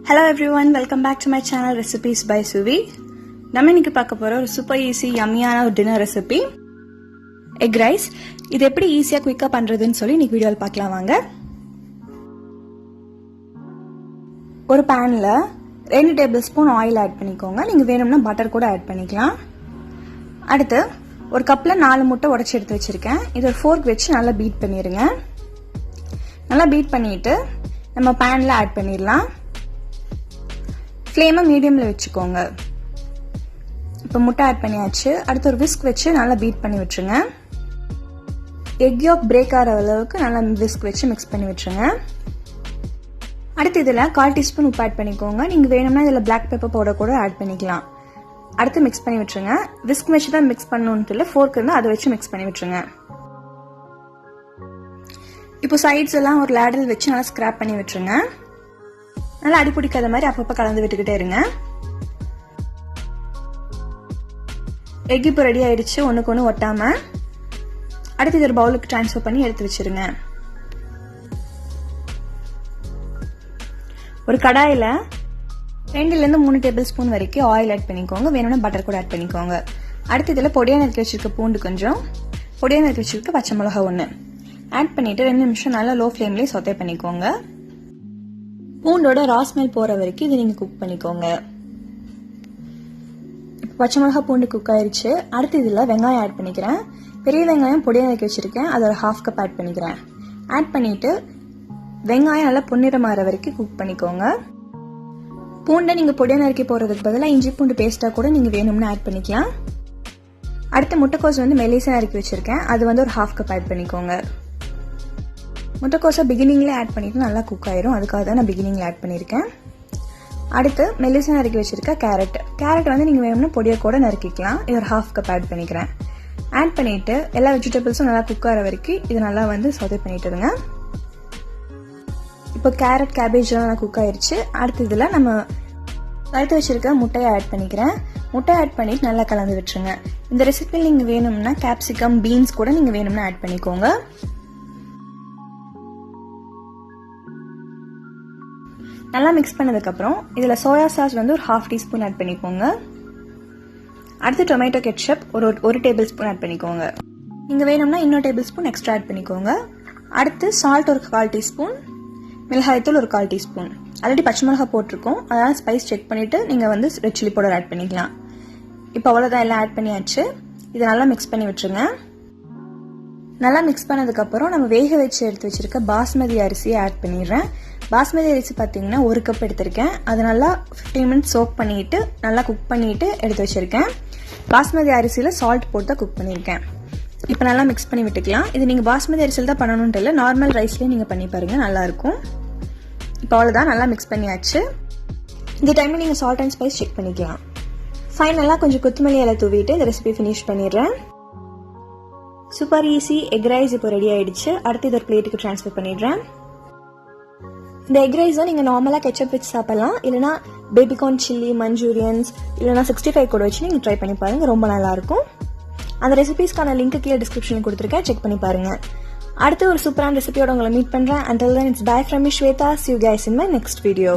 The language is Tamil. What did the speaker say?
Hello everyone, welcome back to my channel Recipes by Suvi. நம்ம இன்னைக்கு பார்க்க போற ஒரு சூப்பர் ஈஸி யம்மியான ஒரு டின்னர் ரெசிபி எக் ரைஸ். இது எப்படி ஈஸியா குயிக்கா பண்றதுன்னு சொல்லி இன்னைக்கு வீடியோல பார்க்கலாம் வாங்க. ஒரு panல 2 டேபிள்ஸ்பூன் ஆயில் ஆட் பண்ணிக்கோங்க. நீங்க வேணும்னா பட்டர் கூட ஆட் பண்ணிக்கலாம். அடுத்து ஒரு கப்ல 4 முட்டை உடைச்சு எடுத்து வச்சிருக்கேன். இது ஒரு ஃபோர்க் வச்சு நல்லா பீட் பண்ணிருங்க. நல்லா பீட் பண்ணிட்டு நம்ம panல ஆட் பண்ணிரலாம். ஃப்ளேமை மீடியம்ல வச்சுக்கோங்க. இப்போ முட்டை ஆட் பண்ணியாச்சு. அடுத்து ஒரு விஸ்க் வச்சு நல்லா பீட் பண்ணி விட்டுருங்க. எக் யோக் பிரேக் ஆகிற அளவுக்கு நல்லா விஸ்க் வச்சு மிக்ஸ் பண்ணி விட்டுருங்க. அடுத்து இதில் 1/4 டீஸ்பூன் உப்பு ஆட் பண்ணிக்கோங்க. நீங்கள் வேணும்னா இதில் பிளாக் பெப்பர் பவுடர் கூட ஆட் பண்ணிக்கலாம். அடுத்து மிக்ஸ் பண்ணி விட்டுருங்க. விஸ்க் வச்சு தான் மிக்ஸ் பண்ணணும்னு இல்லை, ஃபோர்க் இருந்தால் அதை வச்சு மிக்ஸ் பண்ணி விட்டுருங்க. இப்போ சைட்ஸ் எல்லாம் ஒரு லேடல் வச்சு நல்லா ஸ்கிராப் பண்ணி விட்டுருங்க. நல்லா அடி பிடிக்காத மாதிரி அப்பப்போ கலந்து விட்டுக்கிட்டே இருங்க. எக் இப்போ ரெடி ஆயிடுச்சு, ஒன்றுக்கு ஒன்று ஒட்டாம. அடுத்து இது ஒரு பவுலுக்கு டிரான்ஸ்ஃபர் பண்ணி எடுத்து வச்சிருங்க. ஒரு கடாயில் 2 3 டேபிள் ஸ்பூன் வரைக்கும் ஆயில் ஆட் பண்ணிக்கோங்க. வேணும்னா பட்டர் கூட ஆட் பண்ணிக்கோங்க. அடுத்து இதில் பொடியாக நறுக்கி வச்சிருக்க பூண்டு கொஞ்சம், பொடியாக நறுக்கி வச்சிருக்க பச்சை மிளகா 1 ஆட் பண்ணிட்டு 2 நிமிஷம் நல்லா லோ ஃப்ளேம்லேயே சொத்தே பண்ணிக்கோங்க. பூண்டோட ரா ஸ்மெல் போற வரைக்கும் இதை நீங்க குக் பண்ணிக்கோங்க. இப்போ பச்சை மிளகா பூண்டு குக் ஆயிருச்சு. அடுத்து இதுல வெங்காயம் ஆட் பண்ணிக்கிறேன். பெரிய வெங்காயம் பொடியா நறுக்கி வச்சிருக்கேன், அதை ஒரு 1/2 கப் ஆட் பண்ணிக்கிறேன். ஆட் பண்ணிட்டு வெங்காயம் நல்லா பொன்னிறம் ஆகிற வரைக்கும் குக் பண்ணிக்கோங்க. பூண்டை நீங்க பொடியா நறுக்கி போறதுக்கு பதிலாக இஞ்சி பூண்டு பேஸ்டா கூட நீங்க வேணும்னு ஆட் பண்ணிக்கலாம். அடுத்து முட்டைக்கோஸ் மெல்லிசா நறுக்கி வச்சிருக்கேன், அது ஒரு 1/2 கப் ஆட் பண்ணிக்கோங்க. முட்டைக்கோஸை பிகினிங்ல ஆட் பண்ணிட்டு நல்லா குக் ஆயிரும், அதுக்காக தான் நான் பிகினிங்ல ஆட் பண்ணியிருக்கேன். அடுத்து மெல்லிசா நறுக்கி வச்சிருக்க கேரட் நீங்க வேணும்னா பொடியை கூட நறுக்கிக்கலாம். இது ஒரு 1/2 கப் ஆட் பண்ணிக்கிறேன். ஆட் பண்ணிட்டு எல்லா வெஜிடபிள்ஸும் நல்லா குக் ஆகிற வரைக்கும் இது நல்லா சோதே பண்ணிட்டுருங்க. இப்போ கேரட் கேபேஜ் நல்லா குக் ஆயிருச்சு. அடுத்து இதுல நம்ம வறுத்து வச்சிருக்க முட்டையை ஆட் பண்ணிக்கிறேன். முட்டை ஆட் பண்ணிட்டு நல்லா கலந்து விட்டுருங்க. இந்த ரெசிபியில் நீங்க வேணும்னா கேப்சிகம் பீன்ஸ் கூட நீங்க வேணும்னா ஆட் பண்ணிக்கோங்க. நல்லா மிக்ஸ் பண்ணதுக்கு அப்புறம் இதுல சோயா சாஸ் ஒரு 1/2 டீஸ்பூன் ஆட் பண்ணிக்கோங்க. அடுத்து டொமேட்டோ கெட்சப் ஒரு டேபிள் ஸ்பூன் ஆட் பண்ணிக்கோங்க. நீங்க வேணும்னா இன்னொரு டேபிள் ஸ்பூன் எக்ஸ்ட்ரா ஆட் பண்ணிக்கோங்க. அடுத்து சால்ட் ஒரு 1/4 டீஸ்பூன், மிளகாய்த்தூள் ஒரு 1/4 டீஸ்பூன். ஆல்ரெடி பச்சை மிளகா போட்டிருக்கோம், அதனால ஸ்பைஸ் செக் பண்ணிட்டு நீங்க ரெட் சில்லி பவுடர் ஆட் பண்ணிக்கலாம். இப்போ அவ்வளவுதான், எல்லாம் ஆட் பண்ணியாச்சு. இதை நல்லா மிக்ஸ் பண்ணி விட்டுருங்க. நல்லா மிக்ஸ் பண்ணதுக்கு அப்புறம் நம்ம வேக வச்சு எடுத்து வச்சிருக்க பாஸ்மதி அரிசியை ஆட் பண்ணிடுறேன். பாஸ்மதி அரிசி பார்த்தீங்கன்னா 1 கப் எடுத்திருக்கேன். அது நல்லா 15 மினிட்ஸ் சோக் பண்ணிட்டு நல்லா குக் பண்ணிட்டு எடுத்து வச்சிருக்கேன். பாஸ்மதி அரிசியில் சால்ட் போட்டு தான் குக் பண்ணியிருக்கேன். இப்போ நல்லா மிக்ஸ் பண்ணி விட்டுக்கலாம். இது நீங்கள் பாஸ்மதி அரிசியில் தான் பண்ணணும்னு இல்லை, நார்மல் ரைஸ்லேயே நீங்கள் பண்ணி பாருங்க, நல்லா இருக்கும். இப்போ அவ்வளோதான், நல்லா மிக்ஸ் பண்ணியாச்சு. இந்த டைமில் நீங்கள் சால்ட் அண்ட் ஸ்பைஸ் செக் பண்ணிக்கலாம். ஃபைனலாக கொஞ்சம் கொத்தமல்லி இலை தூவிட்டு இந்த ரெசிபி ஃபினிஷ் பண்ணிடுறேன். சூப்பர் ஈஸி எக் ரைஸ் இப்போ ரெடி ஆயிடுச்சு. அடுத்து இது ஒரு பிளேட்டுக்கு ட்ரான்ஸ்ஃபர் பண்ணிடுறேன். இந்த எக் ரைஸை நீங்கள் நார்மலாக கெச்சப் வச்சு சாப்பிடலாம், இல்லைனா பேபிகார்ன் சில்லி மஞ்சூரியன்ஸ் இல்லைனா 65 கூட வச்சு நீங்கள் ட்ரை பண்ணி பாருங்க, ரொம்ப நல்லா இருக்கும். அந்த ரெசிபிஸ்க்கான லிங்க் கீழே டிஸ்கிரிப்ஷனில் கொடுத்துருக்கேன், செக் பண்ணி பாருங்க. அடுத்து ஒரு சூப்பரான ரெசிபியோட உங்களை மீட் பண்றேன். Until then, it's bye from me, Shweta. See you guys in my next video.